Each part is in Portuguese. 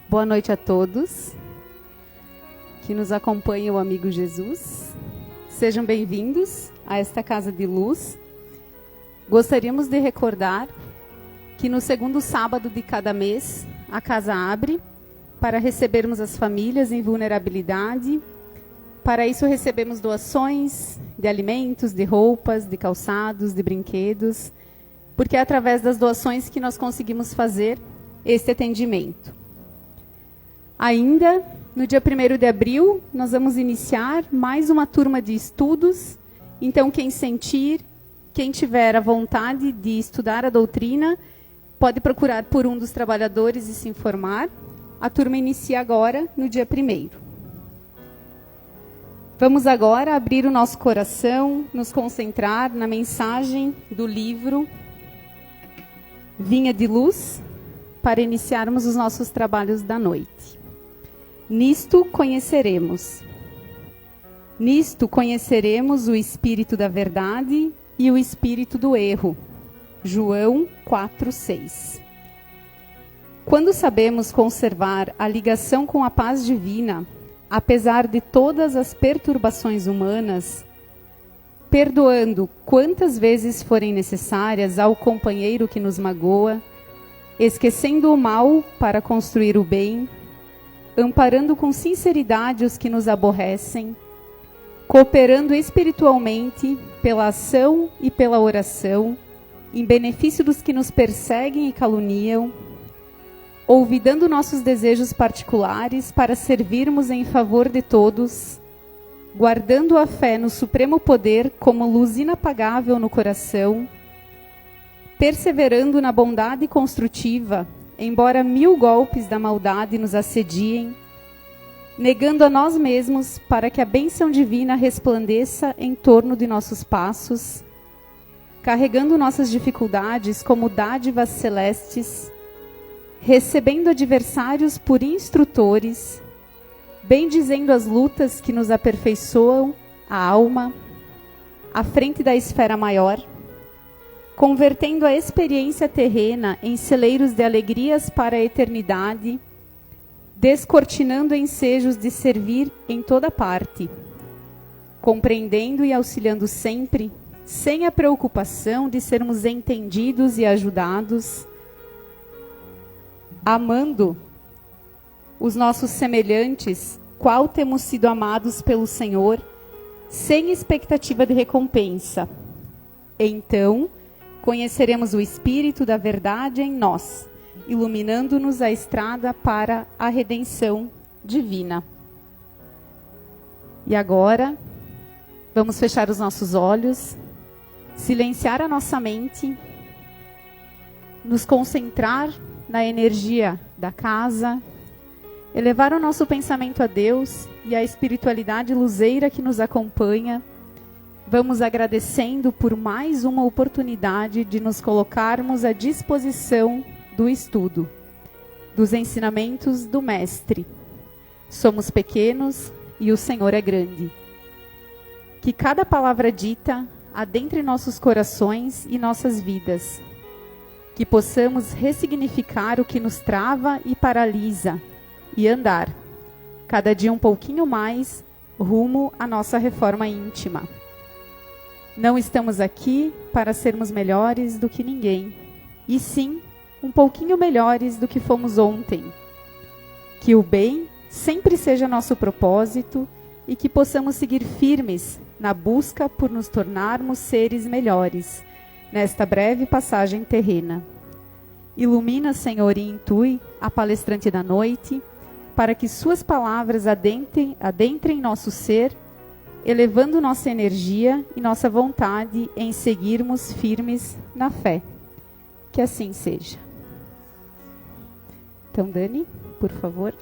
Boa noite a todos que nos acompanham, o amigo Jesus. Sejam bem-vindos a esta Casa de Luz. Gostaríamos de recordar que no segundo sábado de cada mês, a casa abre para recebermos as famílias em vulnerabilidade. Para isso recebemos doações de alimentos, de roupas, de calçados, de brinquedos, porque é através das doações que nós conseguimos fazer este atendimento. Ainda, no dia 1º de abril, nós vamos iniciar mais uma turma de estudos. Então, quem sentir, quem tiver a vontade de estudar a doutrina, pode procurar por um dos trabalhadores e se informar. A turma inicia agora, no dia 1º. Vamos agora abrir o nosso coração, nos concentrar na mensagem do livro Vinha de Luz, para iniciarmos os nossos trabalhos da noite. Nisto conheceremos o espírito da verdade e o espírito do erro. João 4:6. Quando sabemos conservar a ligação com a paz divina, apesar de todas as perturbações humanas, perdoando quantas vezes forem necessárias ao companheiro que nos magoa, esquecendo o mal para construir o bem, amparando com sinceridade os que nos aborrecem, cooperando espiritualmente pela ação e pela oração, em benefício dos que nos perseguem e caluniam, olvidando nossos desejos particulares para servirmos em favor de todos, guardando a fé no supremo poder como luz inapagável no coração, perseverando na bondade construtiva, embora 1000 golpes da maldade nos assediem, negando a nós mesmos para que a bênção divina resplandeça em torno de nossos passos, carregando nossas dificuldades como dádivas celestes, recebendo adversários por instrutores, bendizendo as lutas que nos aperfeiçoam a alma, à frente da esfera maior, convertendo a experiência terrena em celeiros de alegrias para a eternidade, descortinando ensejos de servir em toda parte, compreendendo e auxiliando sempre, sem a preocupação de sermos entendidos e ajudados, amando os nossos semelhantes, qual temos sido amados pelo Senhor, sem expectativa de recompensa. Então, conheceremos o Espírito da verdade em nós, iluminando-nos a estrada para a redenção divina. E agora, vamos fechar os nossos olhos, silenciar a nossa mente, nos concentrar na energia da casa, elevar o nosso pensamento a Deus e à espiritualidade luzeira que nos acompanha. Vamos agradecendo por mais uma oportunidade de nos colocarmos à disposição do estudo, dos ensinamentos do Mestre. Somos pequenos e o Senhor é grande. Que cada palavra dita adentre nossos corações e nossas vidas. Que possamos ressignificar o que nos trava e paralisa e andar, cada dia um pouquinho mais, rumo à nossa reforma íntima. Não estamos aqui para sermos melhores do que ninguém, e sim, um pouquinho melhores do que fomos ontem. Que o bem sempre seja nosso propósito e que possamos seguir firmes na busca por nos tornarmos seres melhores, nesta breve passagem terrena. Ilumina, Senhor, e intui a palestrante da noite, para que suas palavras adentrem nosso ser, elevando nossa energia e nossa vontade em seguirmos firmes na fé. Que assim seja. Então, Dani, por favor.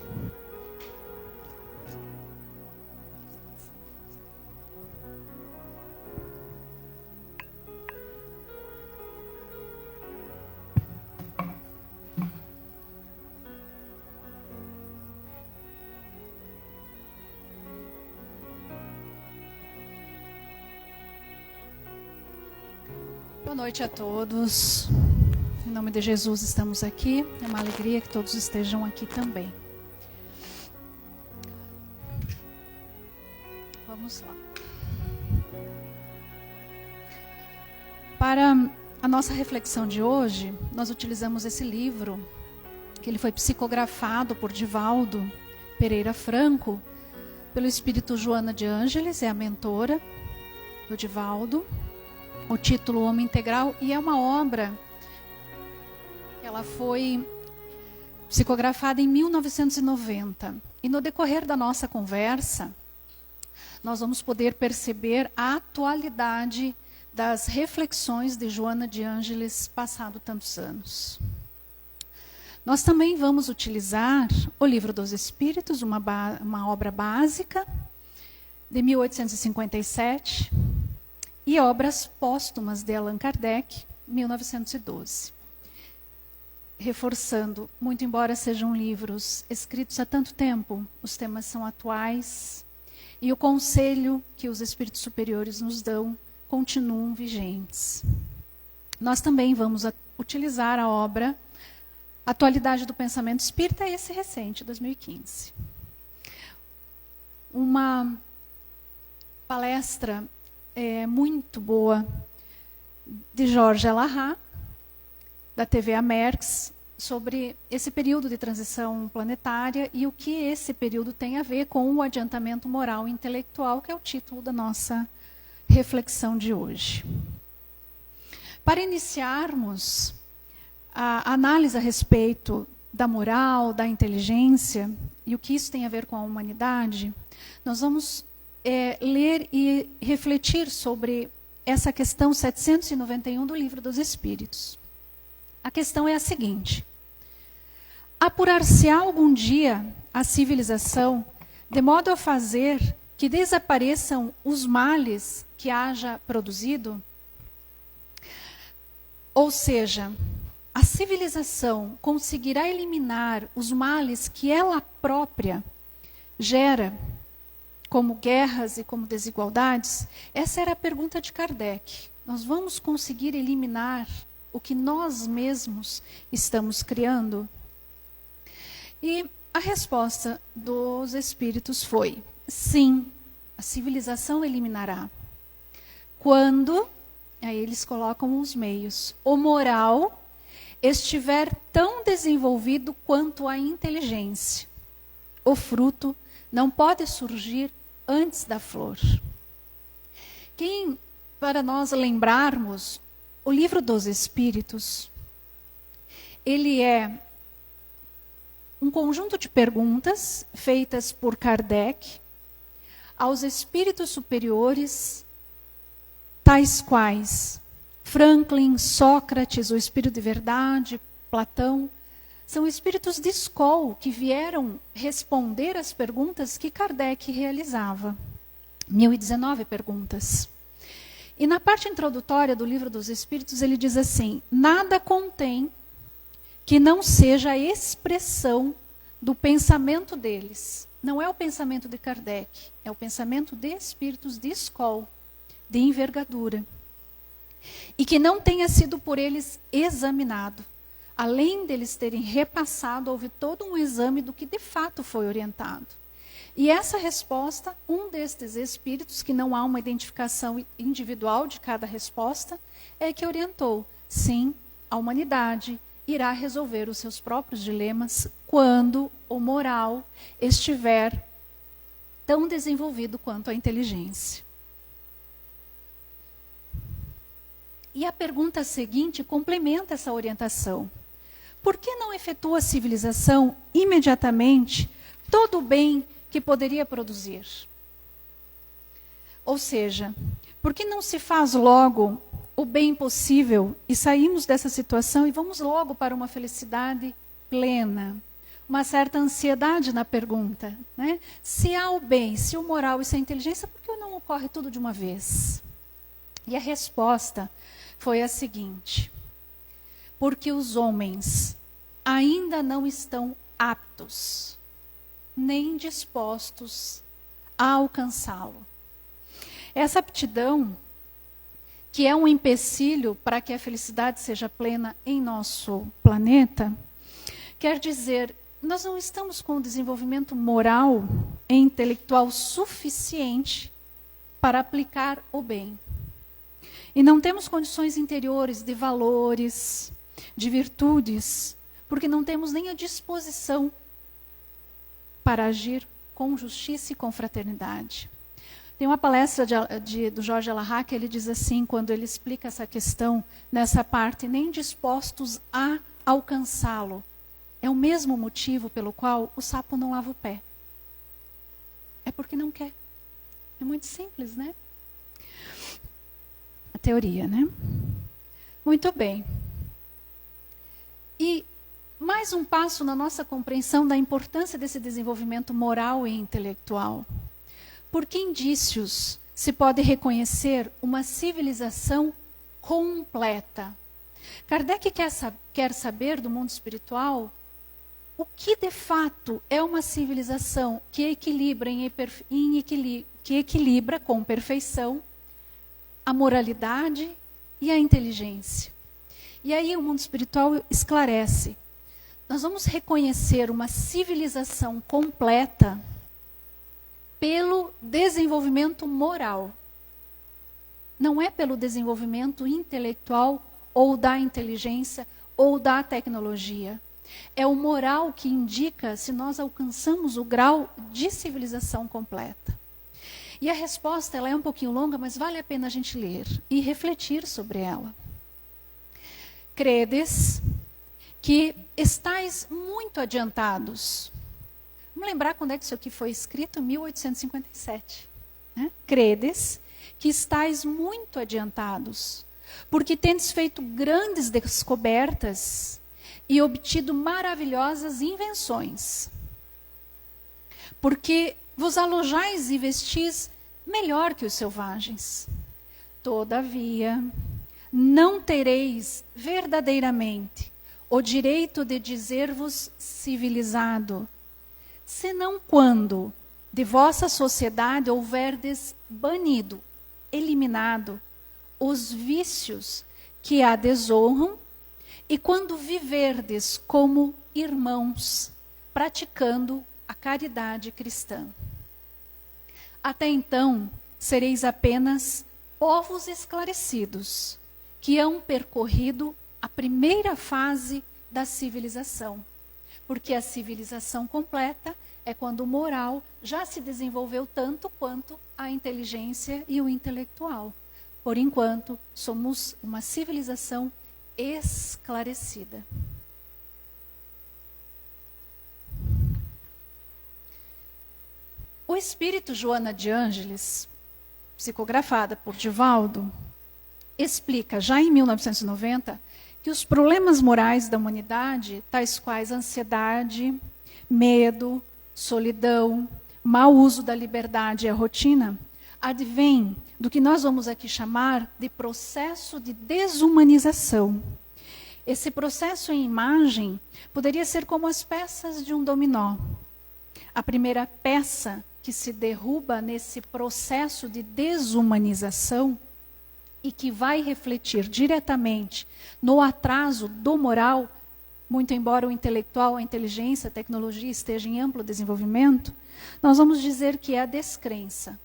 Boa noite a todos. Em nome de Jesus estamos aqui. É uma alegria que todos estejam aqui também. Vamos lá. Para a nossa reflexão de hoje, nós utilizamos esse livro, que ele foi psicografado por Divaldo Pereira Franco, pelo espírito Joana de Ângeles, é a mentora do Divaldo. O título Homem Integral, e é uma obra, ela foi psicografada em 1990. E no decorrer da nossa conversa, nós vamos poder perceber a atualidade das reflexões de Joana de Ângeles, passado tantos anos. Nós também vamos utilizar o Livro dos Espíritos, uma obra básica, de 1857, e obras póstumas de Allan Kardec, 1912. Reforçando, muito embora sejam livros escritos há tanto tempo, os temas são atuais e o conselho que os espíritos superiores nos dão continuam vigentes. Nós também vamos utilizar a obra Atualidade do Pensamento Espírita, esse recente, 2015. Uma palestra muito boa de Jorge Alahá, da TV Amerx, sobre esse período de transição planetária e o que esse período tem a ver com o adiantamento moral e intelectual, que é o título da nossa reflexão de hoje. Para iniciarmos a análise a respeito da moral, da inteligência e o que isso tem a ver com a humanidade, nós vamos ler e refletir sobre essa questão 791 do Livro dos Espíritos. A questão é a seguinte: apurar-se-á algum dia a civilização de modo a fazer que desapareçam os males que haja produzido? Ou seja, a civilização conseguirá eliminar os males que ela própria gera, como guerras e como desigualdades? Essa era a pergunta de Kardec. Nós vamos conseguir eliminar o que nós mesmos estamos criando? E a resposta dos espíritos foi: sim, a civilização eliminará. Quando, aí eles colocam os meios, o moral estiver tão desenvolvido quanto a inteligência. O fruto não pode surgir antes da flor. Para nós lembrarmos, o Livro dos Espíritos, ele é um conjunto de perguntas feitas por Kardec aos espíritos superiores, tais quais Franklin, Sócrates, o Espírito de Verdade, Platão. São espíritos de escola que vieram responder às perguntas que Kardec realizava. 1019 perguntas. E na parte introdutória do Livro dos Espíritos, ele diz assim: nada contém que não seja a expressão do pensamento deles. Não é o pensamento de Kardec, é o pensamento de espíritos de escola, de envergadura. E que não tenha sido por eles examinado. Além deles terem repassado, houve todo um exame do que de fato foi orientado. E essa resposta, um destes espíritos, que não há uma identificação individual de cada resposta, é que orientou: sim, a humanidade irá resolver os seus próprios dilemas quando o moral estiver tão desenvolvido quanto a inteligência. E a pergunta seguinte complementa essa orientação: por que não efetua a civilização imediatamente todo o bem que poderia produzir? Ou seja, por que não se faz logo o bem possível e saímos dessa situação e vamos logo para uma felicidade plena? Uma certa ansiedade na pergunta, né? Se há o bem, se o moral e se a inteligência, por que não ocorre tudo de uma vez? E a resposta foi a seguinte: porque os homens ainda não estão aptos, nem dispostos a alcançá-lo. Essa aptidão que é um empecilho para que a felicidade seja plena em nosso planeta, quer dizer, nós não estamos com o desenvolvimento moral e intelectual suficiente para aplicar o bem. E não temos condições interiores de valores, de virtudes, porque não temos nem a disposição para agir com justiça e com fraternidade. Tem uma palestra do Jorge Alahá que ele diz assim, quando ele explica essa questão, nessa parte, nem dispostos a alcançá-lo. É o mesmo motivo pelo qual o sapo não lava o pé. É porque não quer. É muito simples, né? A teoria, né? Muito bem. E mais um passo na nossa compreensão da importância desse desenvolvimento moral e intelectual. Por que indícios se pode reconhecer uma civilização completa? Kardec quer saber do mundo espiritual o que de fato é uma civilização que equilibra com perfeição a moralidade e a inteligência. E aí o mundo espiritual esclarece. Nós vamos reconhecer uma civilização completa pelo desenvolvimento moral. Não é pelo desenvolvimento intelectual ou da inteligência ou da tecnologia. É o moral que indica se nós alcançamos o grau de civilização completa. E a resposta ela é um pouquinho longa, mas vale a pena a gente ler e refletir sobre ela. Credes que estáis muito adiantados. Vamos lembrar quando é que isso aqui foi escrito? 1857. Né? Credes que estáis muito adiantados, porque tendes feito grandes descobertas e obtido maravilhosas invenções. Porque vos alojais e vestis melhor que os selvagens. Todavia, não tereis verdadeiramente o direito de dizer-vos civilizado, senão quando de vossa sociedade houverdes banido, eliminado, os vícios que a desonram, e quando viverdes como irmãos, praticando a caridade cristã. Até então, sereis apenas povos esclarecidos, que hão percorrido a primeira fase da civilização. Porque a civilização completa é quando o moral já se desenvolveu tanto quanto a inteligência e o intelectual. Por enquanto, somos uma civilização esclarecida. O espírito Joana de Ângeles, psicografada por Divaldo, explica já em 1990 que os problemas morais da humanidade, tais quais ansiedade, medo, solidão, mau uso da liberdade e a rotina, advém do que nós vamos aqui chamar de processo de desumanização. Esse processo em imagem poderia ser como as peças de um dominó. A primeira peça que se derruba nesse processo de desumanização e que vai refletir diretamente no atraso do moral, muito embora o intelectual, a inteligência, a tecnologia esteja em amplo desenvolvimento, nós vamos dizer que é a descrença.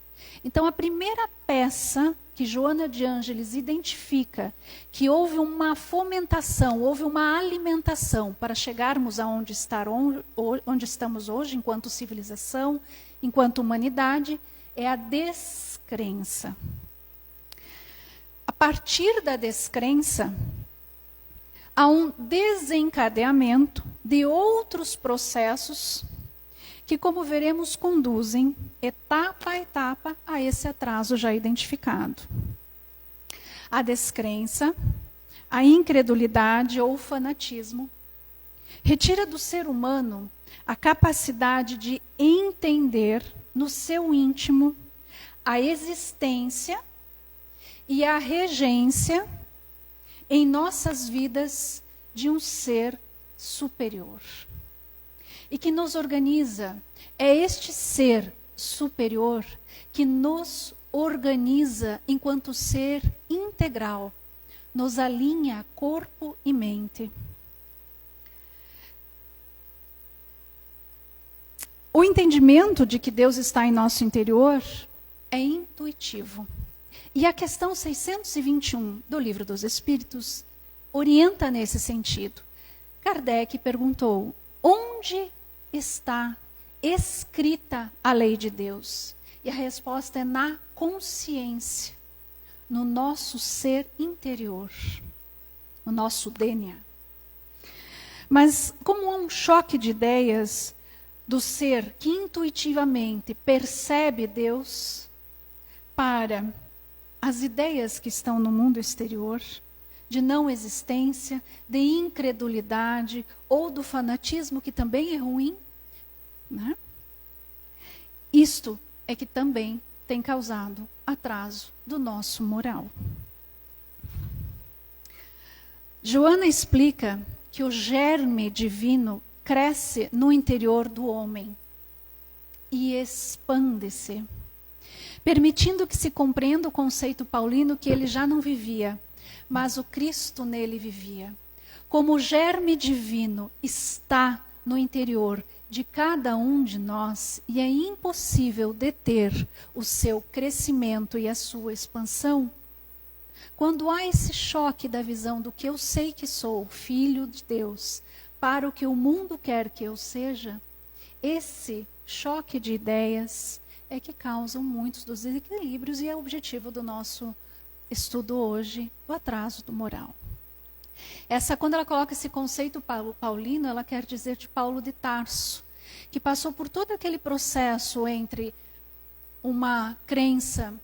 Então, a primeira peça que Joana de Ângeles identifica que houve uma fomentação, houve uma alimentação para chegarmos aonde estamos hoje, enquanto civilização, enquanto humanidade, é a descrença. A partir da descrença, há um desencadeamento de outros processos que, como veremos, conduzem etapa a etapa a esse atraso já identificado. A descrença, a incredulidade ou o fanatismo retira do ser humano a capacidade de entender no seu íntimo a existência e a regência em nossas vidas de um ser superior. E que nos organiza, é este ser superior que nos organiza enquanto ser integral, nos alinha corpo e mente. O entendimento de que Deus está em nosso interior é intuitivo. E a questão 621 do Livro dos Espíritos orienta nesse sentido. Kardec perguntou: onde está escrita a lei de Deus? E a resposta é na consciência, no nosso ser interior, no nosso DNA. Mas como há um choque de ideias do ser que intuitivamente percebe Deus para as ideias que estão no mundo exterior, de não existência, de incredulidade ou do fanatismo, que também é ruim, né? Isto é que também tem causado atraso do nosso moral. Joana explica que o germe divino cresce no interior do homem e expande-se, permitindo que se compreenda o conceito paulino que ele já não vivia, mas o Cristo nele vivia. Como o germe divino está no interior de cada um de nós e é impossível deter o seu crescimento e a sua expansão, quando há esse choque da visão do que eu sei que sou, filho de Deus, para o que o mundo quer que eu seja, esse choque de ideias é que causam muitos dos desequilíbrios e é o objetivo do nosso estudo hoje, do atraso do moral. Quando ela coloca esse conceito paulino, ela quer dizer de Paulo de Tarso, que passou por todo aquele processo entre uma crença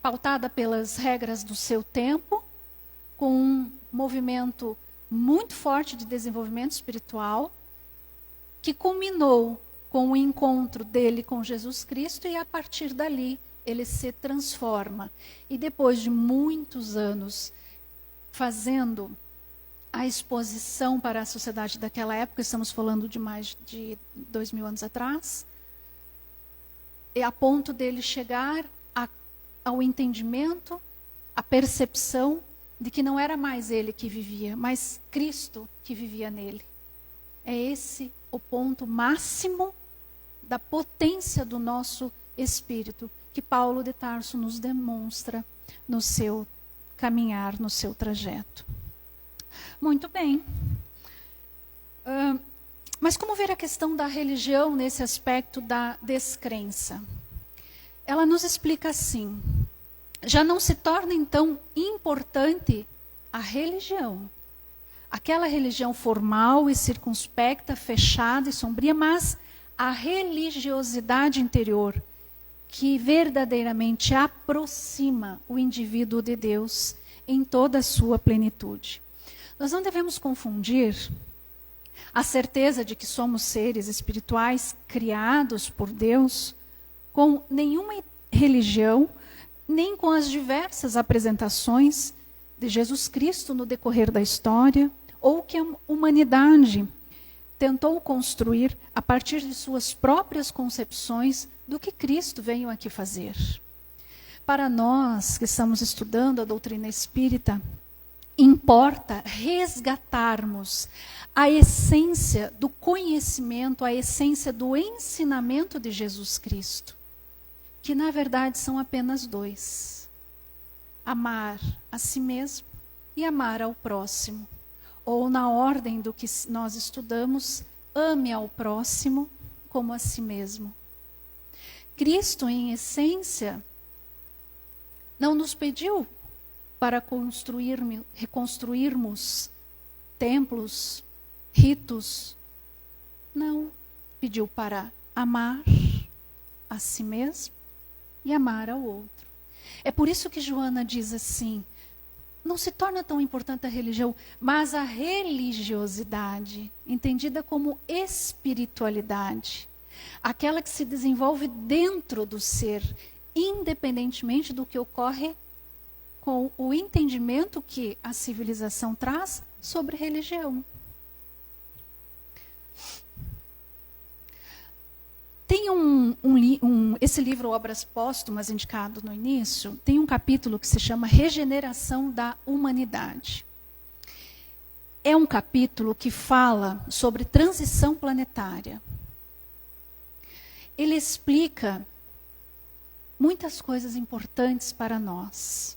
pautada pelas regras do seu tempo, com um movimento muito forte de desenvolvimento espiritual, que culminou com o encontro dele com Jesus Cristo, e a partir dali ele se transforma. E depois de muitos anos fazendo a exposição para a sociedade daquela época, estamos falando de mais de 2000 anos atrás, é a ponto dele chegar ao entendimento, à percepção de que não era mais ele que vivia, mas Cristo que vivia nele. É esse o ponto máximo da potência do nosso espírito, que Paulo de Tarso nos demonstra no seu caminhar, no seu trajeto. Muito bem. Mas como ver a questão da religião nesse aspecto da descrença? Ela nos explica assim: já não se torna então importante a religião, aquela religião formal e circunspecta, fechada e sombria, mas a religiosidade interior, que verdadeiramente aproxima o indivíduo de Deus em toda a sua plenitude. Nós não devemos confundir a certeza de que somos seres espirituais criados por Deus com nenhuma religião, nem com as diversas apresentações de Jesus Cristo no decorrer da história, ou que a humanidade tentou construir a partir de suas próprias concepções do que Cristo veio aqui fazer. Para nós que estamos estudando a doutrina espírita, importa resgatarmos a essência do conhecimento, a essência do ensinamento de Jesus Cristo, que na verdade são apenas dois: amar a si mesmo e amar ao próximo. Ou, na ordem do que nós estudamos, ame ao próximo como a si mesmo. Cristo, em essência, não nos pediu para reconstruirmos templos, ritos. Não, pediu para amar a si mesmo e amar ao outro. É por isso que Joana diz assim: não se torna tão importante a religião, mas a religiosidade, entendida como espiritualidade, aquela que se desenvolve dentro do ser, independentemente do que ocorre com o entendimento que a civilização traz sobre religião. Tem um esse livro, Obras Póstumas, indicado no início, tem um capítulo que se chama Regeneração da Humanidade. É um capítulo que fala sobre transição planetária. Ele explica muitas coisas importantes para nós.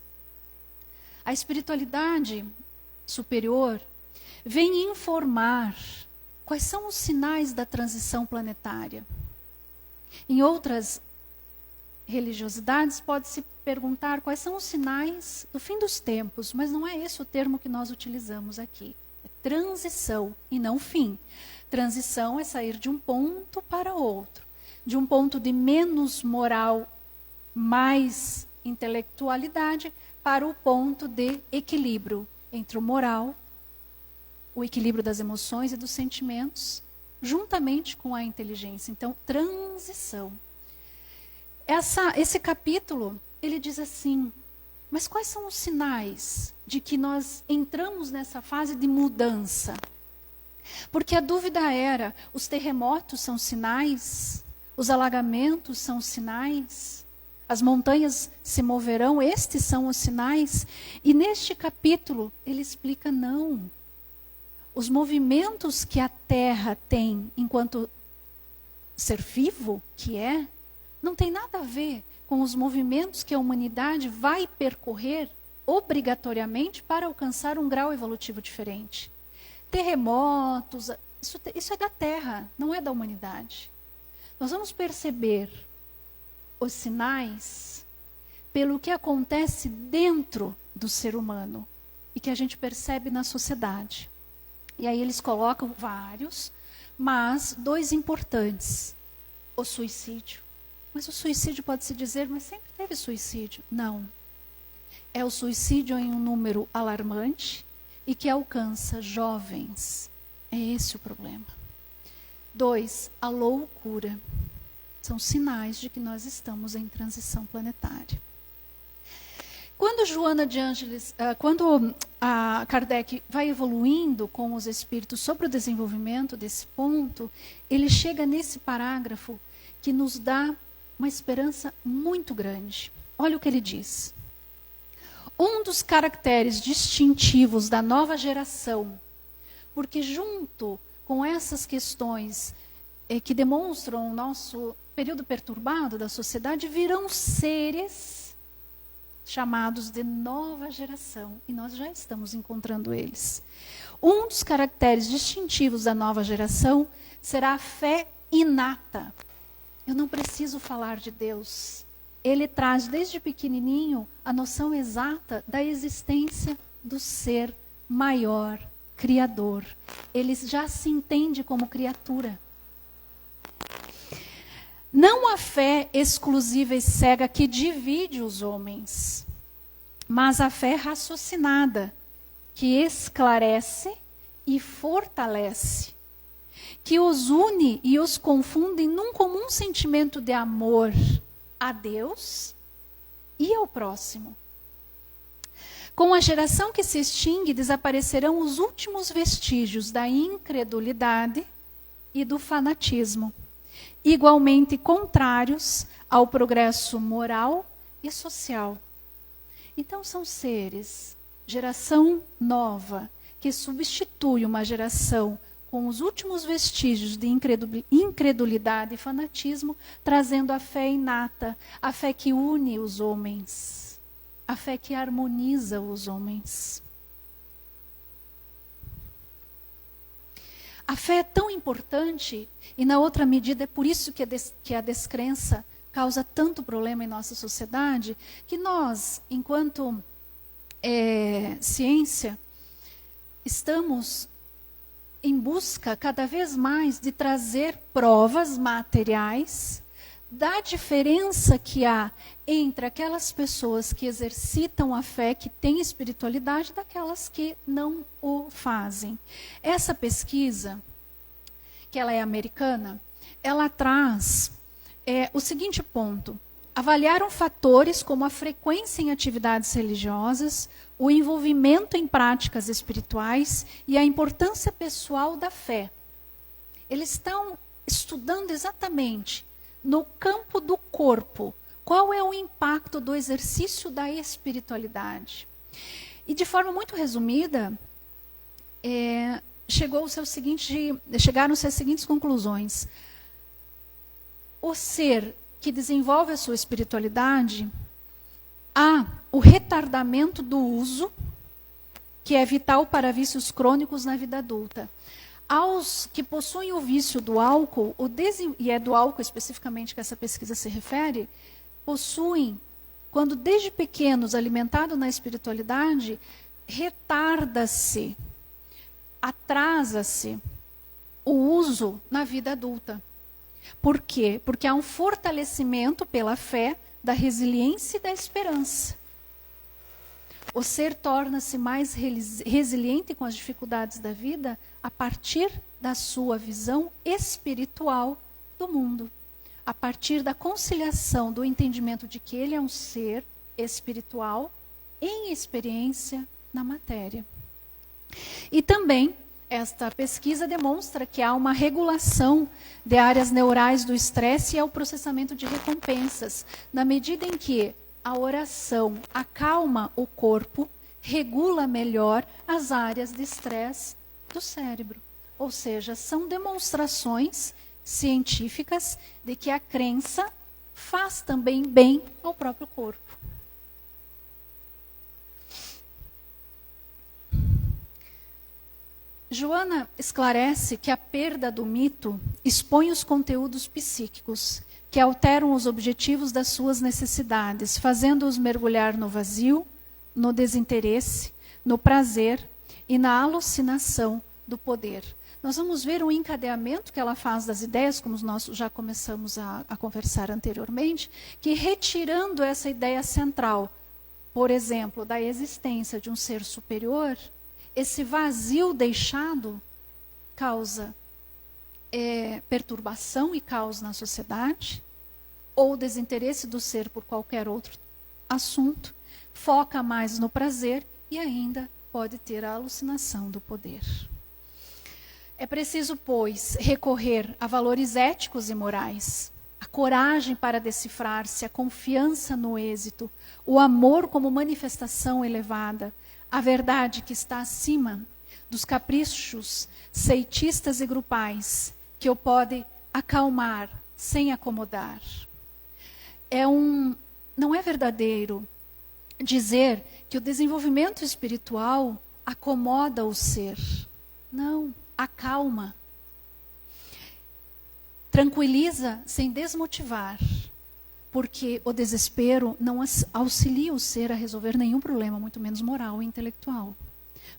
A espiritualidade superior vem informar quais são os sinais da transição planetária. Em outras religiosidades, pode-se perguntar quais são os sinais do fim dos tempos, mas não é esse o termo que nós utilizamos aqui. É transição e não fim. Transição é sair de um ponto para outro, de um ponto de menos moral, mais intelectualidade, para o ponto de equilíbrio entre o moral, o equilíbrio das emoções e dos sentimentos, juntamente com a inteligência. Então, transição. Esse capítulo, ele diz assim, mas quais são os sinais de que nós entramos nessa fase de mudança? Porque a dúvida era, os terremotos são sinais? Os alagamentos são sinais? As montanhas se moverão? Estes são os sinais? E neste capítulo, ele explica não. Os movimentos que a Terra tem enquanto ser vivo, que é, não tem nada a ver com os movimentos que a humanidade vai percorrer obrigatoriamente para alcançar um grau evolutivo diferente. Terremotos, isso é da Terra, não é da humanidade. Nós vamos perceber os sinais pelo que acontece dentro do ser humano e que a gente percebe na sociedade. E aí eles colocam vários, mas 2 importantes. O suicídio. Mas o suicídio pode-se dizer, mas sempre teve suicídio. Não. É o suicídio em um número alarmante e que alcança jovens. É esse o problema. 2, a loucura. São sinais de que nós estamos em transição planetária. Quando Joana de Ângeles, quando a Kardec vai evoluindo com os espíritos sobre o desenvolvimento desse ponto, ele chega nesse parágrafo que nos dá uma esperança muito grande. Olha o que ele diz. Um dos caracteres distintivos da nova geração, porque junto com essas questões que demonstram o nosso período perturbado da sociedade, virão seres chamados de nova geração, e nós já estamos encontrando eles. Um dos caracteres distintivos da nova geração será a fé inata. Eu não preciso falar de Deus. Ele traz desde pequenininho a noção exata da existência do ser maior, criador. Ele já se entende como criatura. Não a fé exclusiva e cega que divide os homens, mas a fé raciocinada, que esclarece e fortalece, que os une e os confunde num comum sentimento de amor a Deus e ao próximo. Com a geração que se extingue, desaparecerão os últimos vestígios da incredulidade e do fanatismo, igualmente contrários ao progresso moral e social. Então são seres, geração nova, que substitui uma geração com os últimos vestígios de incredulidade e fanatismo, trazendo a fé inata, a fé que une os homens, a fé que harmoniza os homens. A fé é tão importante, e na outra medida é por isso que a descrença causa tanto problema em nossa sociedade, que nós, enquanto ciência, estamos em busca cada vez mais de trazer provas materiais da diferença que há entre aquelas pessoas que exercitam a fé, que têm espiritualidade, daquelas que não o fazem. Essa pesquisa, que ela é americana, ela traz o seguinte ponto. Avaliaram fatores como a frequência em atividades religiosas, o envolvimento em práticas espirituais e a importância pessoal da fé. Eles estão estudando exatamente no campo do corpo, qual é o impacto do exercício da espiritualidade? E de forma muito resumida, chegaram-se às seguintes conclusões. O ser que desenvolve a sua espiritualidade, há o retardamento do uso, que é vital para vícios crônicos na vida adulta. Aos que possuem o vício do álcool, e é do álcool especificamente que essa pesquisa se refere, possuem, quando desde pequenos alimentados na espiritualidade, retarda-se, atrasa-se o uso na vida adulta. Por quê? Porque há um fortalecimento pela fé da resiliência e da esperança. O ser torna-se mais resiliente com as dificuldades da vida a partir da sua visão espiritual do mundo. A partir da conciliação do entendimento de que ele é um ser espiritual em experiência na matéria. E também, esta pesquisa demonstra que há uma regulação de áreas neurais do estresse e ao processamento de recompensas, na medida em que a oração acalma o corpo, regula melhor as áreas de estresse do cérebro. Ou seja, são demonstrações científicas de que a crença faz também bem ao próprio corpo. Joana esclarece que a perda do mito expõe os conteúdos psíquicos que alteram os objetivos das suas necessidades, fazendo-os mergulhar no vazio, no desinteresse, no prazer e na alucinação do poder. Nós vamos ver o encadeamento que ela faz das ideias, como nós já começamos a conversar anteriormente, que retirando essa ideia central, por exemplo, da existência de um ser superior, esse vazio deixado causa perturbação e caos na sociedade, ou desinteresse do ser por qualquer outro assunto, foca mais no prazer e ainda pode ter a alucinação do poder. É preciso, pois, recorrer a valores éticos e morais, a coragem para decifrar-se, a confiança no êxito, o amor como manifestação elevada, a verdade que está acima dos caprichos ceitistas e grupais, que o pode acalmar sem acomodar. Não é verdadeiro dizer que o desenvolvimento espiritual acomoda o ser. Não, acalma. Tranquiliza sem desmotivar. Porque o desespero não auxilia o ser a resolver nenhum problema, muito menos moral e intelectual.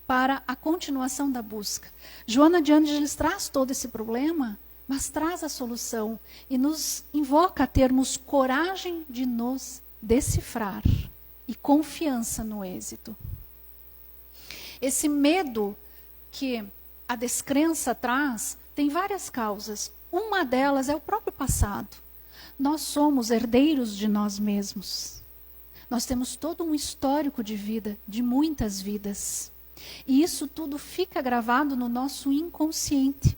Para a continuação da busca. Joana de Ângeles traz todo esse problema, mas traz a solução e nos invoca a termos coragem de nos decifrar e confiança no êxito. Esse medo que a descrença traz tem várias causas. Uma delas é o próprio passado. Nós somos herdeiros de nós mesmos. Nós temos todo um histórico de vida, de muitas vidas. E isso tudo fica gravado no nosso inconsciente.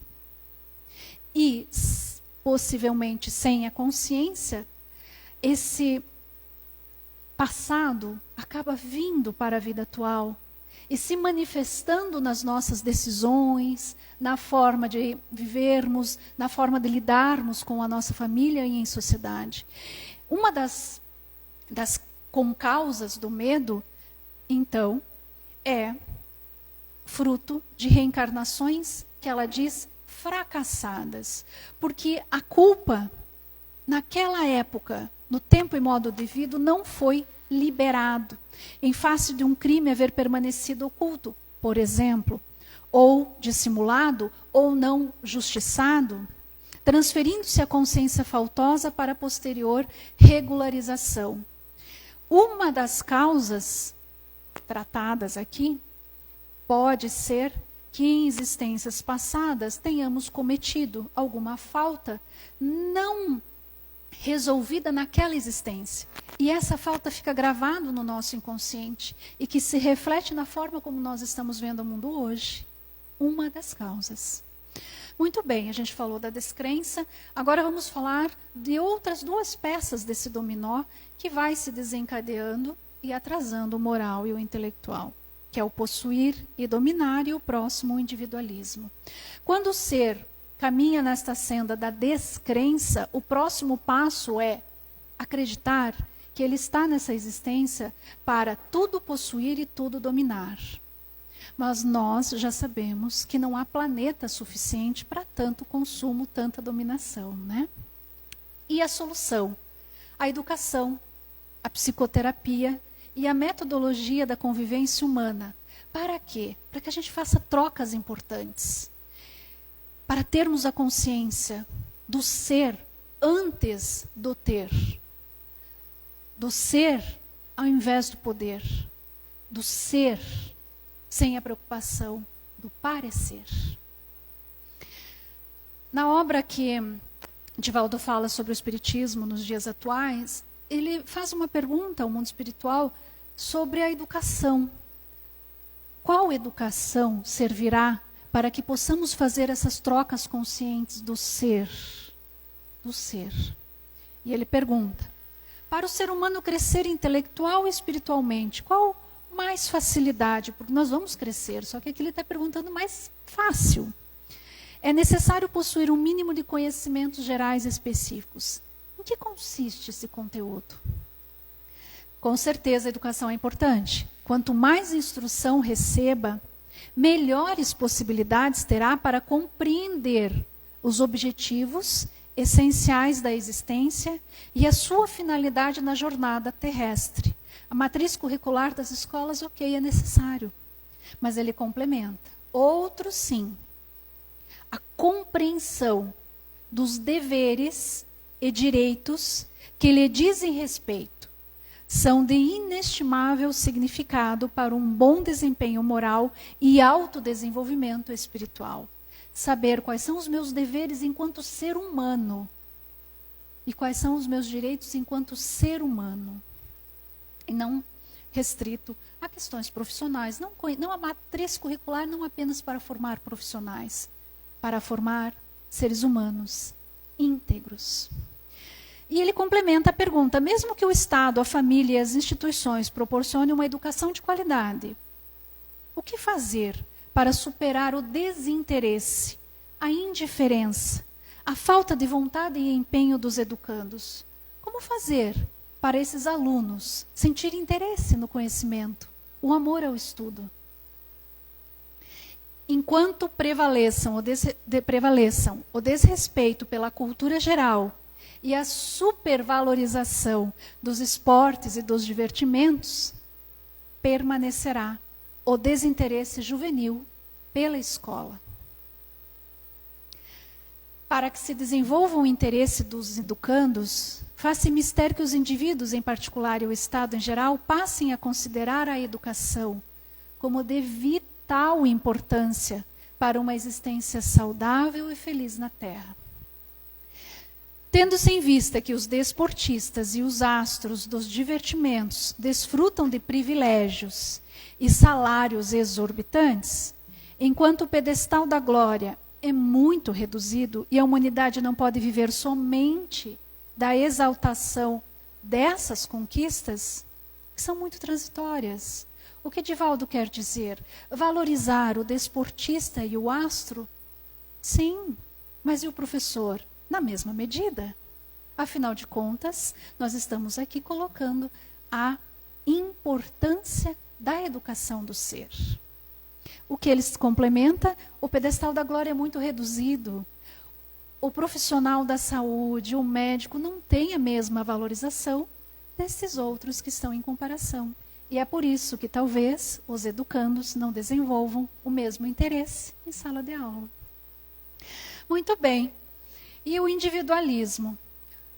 E, possivelmente sem a consciência, esse passado acaba vindo para a vida atual e se manifestando nas nossas decisões, na forma de vivermos, na forma de lidarmos com a nossa família e em sociedade. Uma das concausas do medo, então, é fruto de reencarnações que ela diz fracassadas. Porque a culpa, naquela época, no tempo e modo devido, não foi liberado, em face de um crime haver permanecido oculto, por exemplo, ou dissimulado, ou não justiçado, transferindo-se a consciência faltosa para a posterior regularização. Uma das causas tratadas aqui pode ser que em existências passadas tenhamos cometido alguma falta não resolvida naquela existência. E essa falta fica gravada no nosso inconsciente e que se reflete na forma como nós estamos vendo o mundo hoje. Uma das causas. Muito bem, a gente falou da descrença, agora vamos falar de outras duas peças desse dominó que vai se desencadeando e atrasando o moral e o intelectual, que é o possuir e dominar, e o próximo, o individualismo. Quando o ser caminha nesta senda da descrença, o próximo passo é acreditar que ele está nessa existência para tudo possuir e tudo dominar. Mas nós já sabemos que não há planeta suficiente para tanto consumo, tanta dominação, né? E a solução? A educação, a psicoterapia e a metodologia da convivência humana. Para quê? Para que a gente faça trocas importantes. Para termos a consciência do ser antes do ter. Do ser ao invés do poder. Do ser sem a preocupação do parecer. Na obra que Divaldo fala sobre o espiritismo nos dias atuais, ele faz uma pergunta ao mundo espiritual sobre a educação. Qual educação servirá para que possamos fazer essas trocas conscientes do ser? Do ser. E ele pergunta, para o ser humano crescer intelectual e espiritualmente, qual mais facilidade? Porque nós vamos crescer, só que aqui ele está perguntando mais fácil. É necessário possuir um mínimo de conhecimentos gerais específicos. Em que consiste esse conteúdo? Com certeza a educação é importante. Quanto mais instrução receba, melhores possibilidades terá para compreender os objetivos essenciais da existência e a sua finalidade na jornada terrestre. A matriz curricular das escolas, ok, é necessário. Mas ele complementa. Outro sim. A compreensão dos deveres e direitos que lhe dizem respeito são de inestimável significado para um bom desempenho moral e autodesenvolvimento espiritual. Saber quais são os meus deveres enquanto ser humano e quais são os meus direitos enquanto ser humano. E não restrito a questões profissionais. Não a matriz curricular não apenas para formar profissionais, para formar seres humanos íntegros. E ele complementa a pergunta, mesmo que o Estado, a família e as instituições proporcionem uma educação de qualidade, o que fazer para superar o desinteresse, a indiferença, a falta de vontade e empenho dos educandos? Como fazer para esses alunos sentir interesse no conhecimento, o amor ao estudo? Enquanto prevaleçam o desrespeito pela cultura geral e a supervalorização dos esportes e dos divertimentos, permanecerá o desinteresse juvenil pela escola. Para que se desenvolva o interesse dos educandos, faz-se mistério que os indivíduos, em particular, e o Estado em geral, passem a considerar a educação como de vital importância para uma existência saudável e feliz na Terra. Tendo-se em vista que os desportistas e os astros dos divertimentos desfrutam de privilégios e salários exorbitantes, enquanto o pedestal da glória é muito reduzido e a humanidade não pode viver somente da exaltação dessas conquistas, que são muito transitórias. O que Divaldo quer dizer? Valorizar o desportista e o astro? Sim, mas e o professor? Na mesma medida. Afinal de contas, nós estamos aqui colocando a importância da educação do ser. O que eles complementa? O pedestal da glória é muito reduzido. O profissional da saúde, o médico, não tem a mesma valorização desses outros que estão em comparação. E é por isso que talvez os educandos não desenvolvam o mesmo interesse em sala de aula. Muito bem. E o individualismo?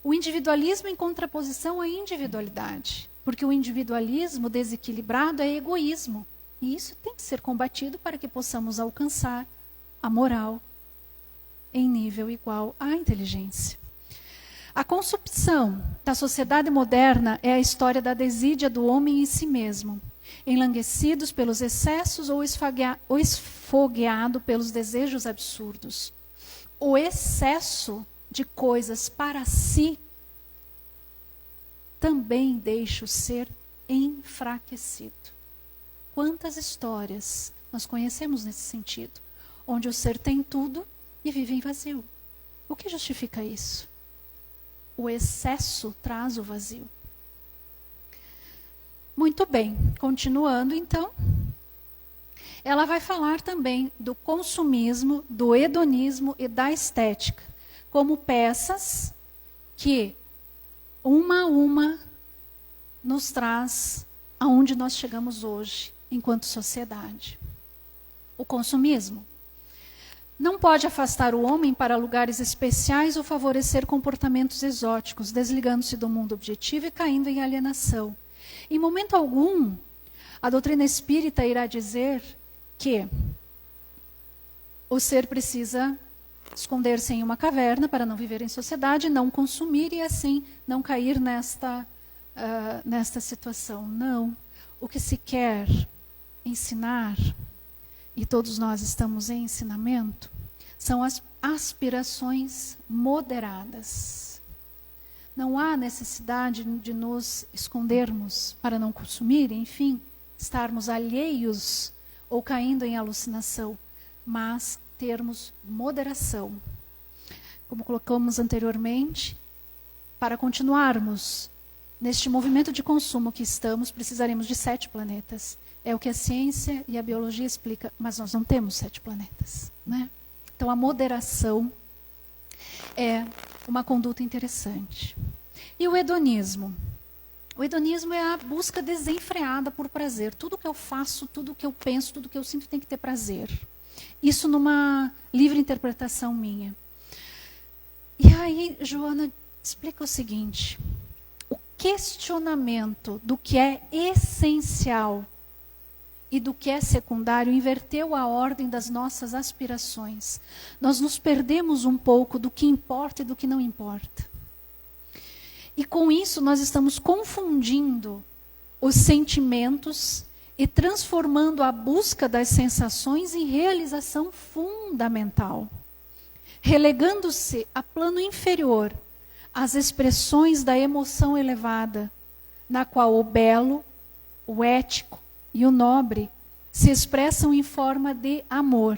O individualismo em contraposição à individualidade. Porque o individualismo desequilibrado é egoísmo. E isso tem que ser combatido para que possamos alcançar a moral em nível igual à inteligência. A consumpção da sociedade moderna é a história da desídia do homem em si mesmo, enlanguecidos pelos excessos ou esfogueado pelos desejos absurdos. o excesso de coisas para si também deixa o ser enfraquecido. Quantas histórias nós conhecemos nesse sentido, onde o ser tem tudo e vive em vazio. O que justifica isso? O excesso traz o vazio. Muito bem, continuando então. Ela vai falar também do consumismo, do hedonismo e da estética, como peças que, uma a uma, nos traz aonde nós chegamos hoje, enquanto sociedade. O consumismo não pode afastar o homem para lugares especiais ou favorecer comportamentos exóticos, desligando-se do mundo objetivo e caindo em alienação. Em momento algum, a doutrina espírita irá dizer que o ser precisa esconder-se em uma caverna para não viver em sociedade, não consumir e assim não cair nesta situação. Não. O que se quer ensinar, e todos nós estamos em ensinamento, são as aspirações moderadas. Não há necessidade de nos escondermos para não consumir, enfim, estarmos alheios ou caindo em alucinação, mas termos moderação. Como colocamos anteriormente, para continuarmos neste movimento de consumo que estamos, precisaremos de 7 planetas. É o que a ciência e a biologia explicam, mas nós não temos 7 planetas, né? Então a moderação é uma conduta interessante. E o hedonismo? O hedonismo é a busca desenfreada por prazer. Tudo que eu faço, tudo que eu penso, tudo que eu sinto tem que ter prazer. Isso numa livre interpretação minha. E aí, Joana, explica o seguinte: o questionamento do que é essencial e do que é secundário inverteu a ordem das nossas aspirações. Nós nos perdemos um pouco do que importa e do que não importa. E com isso nós estamos confundindo os sentimentos e transformando a busca das sensações em realização fundamental, relegando-se a plano inferior às expressões da emoção elevada, na qual o belo, o ético e o nobre se expressam em forma de amor,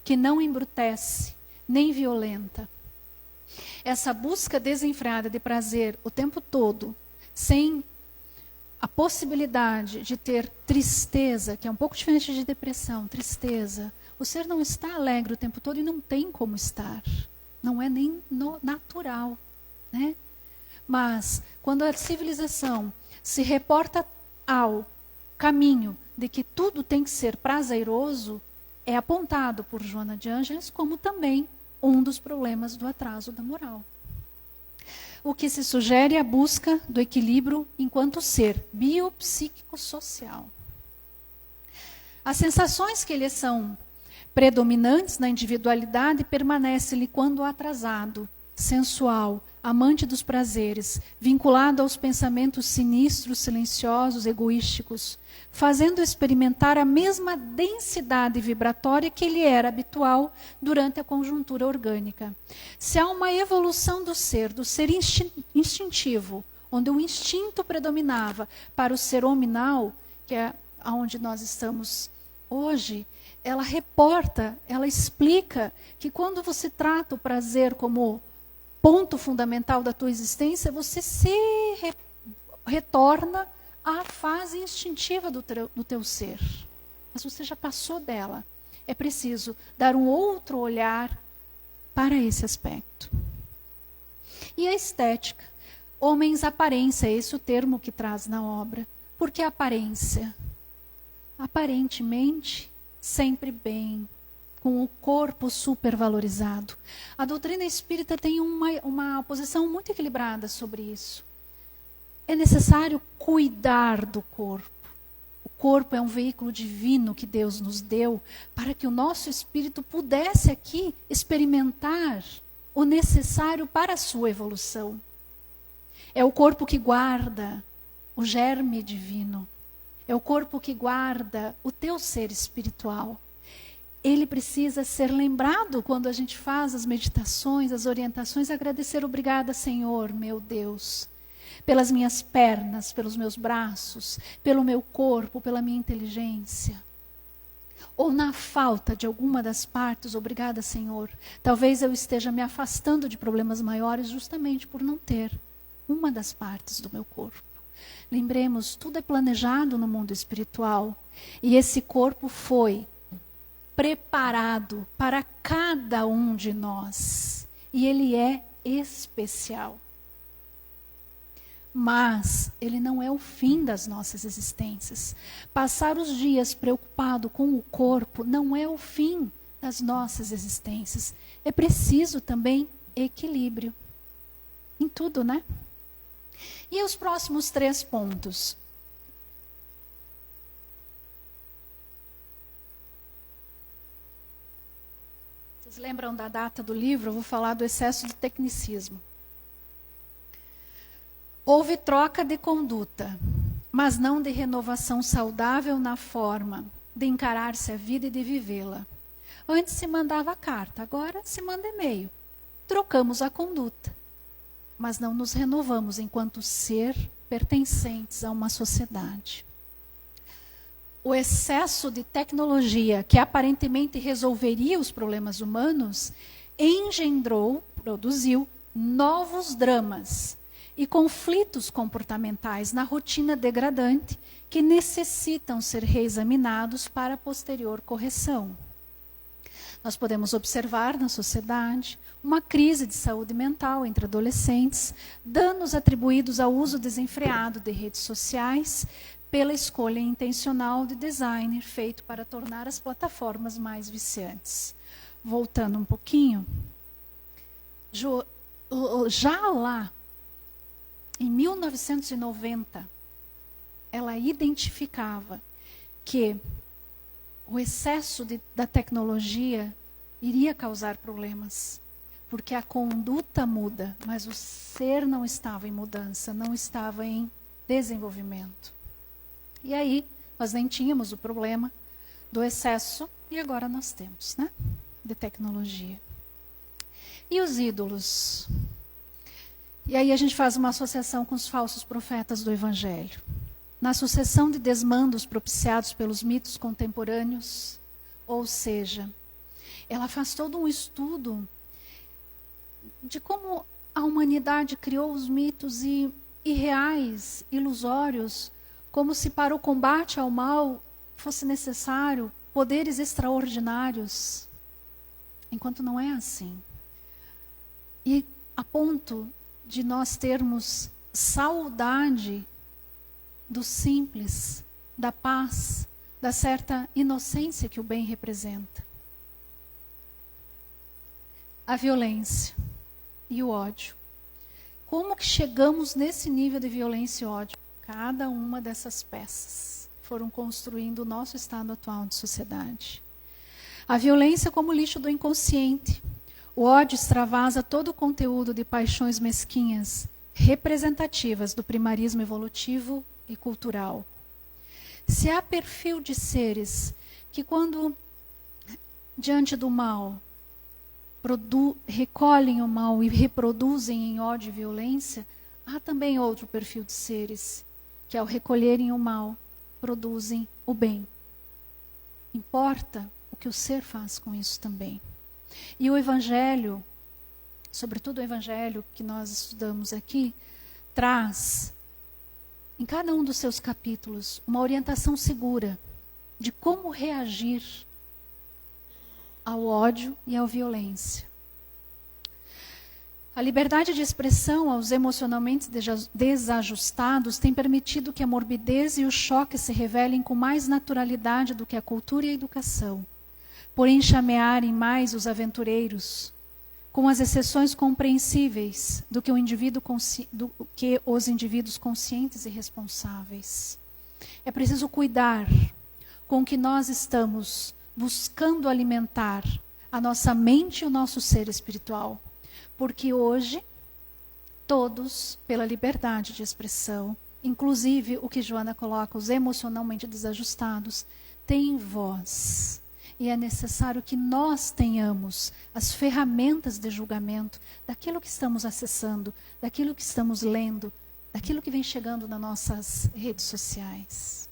que não embrutece, nem violenta. Essa busca desenfreada de prazer o tempo todo, sem a possibilidade de ter tristeza, que é um pouco diferente de depressão, tristeza. O ser não está alegre o tempo todo e não tem como estar. Não é nem natural, né? Mas, quando a civilização se reporta ao caminho de que tudo tem que ser prazeroso, é apontado por Joana de Ângeles como também um dos problemas do atraso da moral. O que se sugere é a busca do equilíbrio enquanto ser biopsíquico-social. As sensações que lhe são predominantes na individualidade permanecem-lhe quando atrasado, sensual, amante dos prazeres, vinculado aos pensamentos sinistros, silenciosos, egoísticos, fazendo experimentar a mesma densidade vibratória que lhe era habitual durante a conjuntura orgânica. Se há uma evolução do ser instintivo, onde o instinto predominava, para o ser hominal, que é onde nós estamos hoje, ela reporta, ela explica que quando você trata o prazer como ponto fundamental da tua existência, você se retorna à fase instintiva do teu ser. Mas você já passou dela. É preciso dar um outro olhar para esse aspecto. E a estética. Homens aparência, é esse o termo que traz na obra. Por que aparência? Aparentemente, sempre bem, com o corpo supervalorizado. A doutrina espírita tem uma posição muito equilibrada sobre isso. É necessário cuidar do corpo. O corpo é um veículo divino que Deus nos deu para que o nosso espírito pudesse aqui experimentar o necessário para a sua evolução. É o corpo que guarda o germe divino. É o corpo que guarda o teu ser espiritual. ele precisa ser lembrado quando a gente faz as meditações, as orientações, agradecer, obrigada, Senhor, meu Deus, pelas minhas pernas, pelos meus braços, pelo meu corpo, pela minha inteligência. Ou na falta de alguma das partes, obrigada, Senhor. Talvez eu esteja me afastando de problemas maiores justamente por não ter uma das partes do meu corpo. Lembremos, tudo é planejado no mundo espiritual. E esse corpo foi preparado para cada um de nós. E ele é especial. Mas ele não é o fim das nossas existências. Passar os dias preocupado com o corpo não é o fim das nossas existências. É preciso também equilíbrio. Em tudo, né? E os próximos 3 pontos? Vocês lembram da data do livro? Eu vou falar do excesso de tecnicismo. Houve troca de conduta, mas não de renovação saudável na forma de encarar-se a vida e de vivê-la. Antes se mandava carta, agora se manda e-mail. Trocamos a conduta, mas não nos renovamos enquanto ser pertencentes a uma sociedade. O excesso de tecnologia, que aparentemente resolveria os problemas humanos, produziu novos dramas e conflitos comportamentais na rotina degradante que necessitam ser reexaminados para posterior correção. Nós podemos observar na sociedade uma crise de saúde mental entre adolescentes, danos atribuídos ao uso desenfreado de redes sociais, pela escolha intencional de designer feito para tornar as plataformas mais viciantes. Voltando um pouquinho, já lá, em 1990, ela identificava que o excesso da tecnologia iria causar problemas, porque a conduta muda, mas o ser não estava em mudança, não estava em desenvolvimento. E aí, nós nem tínhamos o problema do excesso, e agora nós temos, né? De tecnologia. E os ídolos? E aí a gente faz uma associação com os falsos profetas do Evangelho. Na sucessão de desmandos propiciados pelos mitos contemporâneos, ou seja, ela faz todo um estudo de como a humanidade criou os mitos irreais, ilusórios, como se para o combate ao mal fosse necessário poderes extraordinários, enquanto não é assim. E a ponto de nós termos saudade do simples, da paz, da certa inocência que o bem representa. A violência e o ódio. Como que chegamos nesse nível de violência e ódio? Cada uma dessas peças foram construindo o nosso estado atual de sociedade. A violência como lixo do inconsciente. O ódio extravasa todo o conteúdo de paixões mesquinhas, representativas do primarismo evolutivo e cultural. Se há perfil de seres que, quando diante do mal, recolhem o mal e reproduzem em ódio e violência, há também outro perfil de seres que, ao recolherem o mal, produzem o bem. Importa o que o ser faz com isso também. E o Evangelho, sobretudo o Evangelho que nós estudamos aqui, traz, em cada um dos seus capítulos, uma orientação segura de como reagir ao ódio e à violência. A liberdade de expressão aos emocionalmente desajustados tem permitido que a morbidez e o choque se revelem com mais naturalidade do que a cultura e a educação, por enxamearem mais os aventureiros, com as exceções compreensíveis do que os indivíduos conscientes e responsáveis. É preciso cuidar com que nós estamos buscando alimentar a nossa mente e o nosso ser espiritual. Porque hoje, todos, pela liberdade de expressão, inclusive o que Joana coloca, os emocionalmente desajustados, têm voz. E é necessário que nós tenhamos as ferramentas de julgamento daquilo que estamos acessando, daquilo que estamos lendo, daquilo que vem chegando nas nossas redes sociais.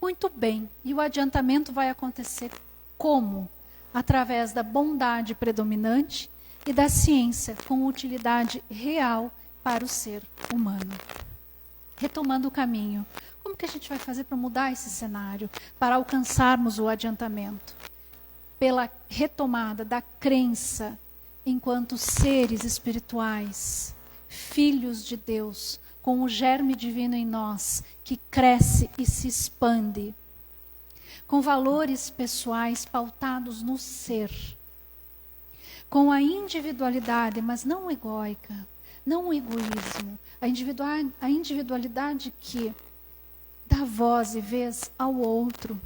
Muito bem, e o adiantamento vai acontecer como? Através da bondade predominante e da ciência com utilidade real para o ser humano. Retomando o caminho, como que a gente vai fazer para mudar esse cenário, para alcançarmos o adiantamento? Pela retomada da crença enquanto seres espirituais, filhos de Deus, com o germe divino em nós, que cresce e se expande, com valores pessoais pautados no ser, com a individualidade, mas não egóica, não o egoísmo, a individualidade que dá voz e vez ao outro.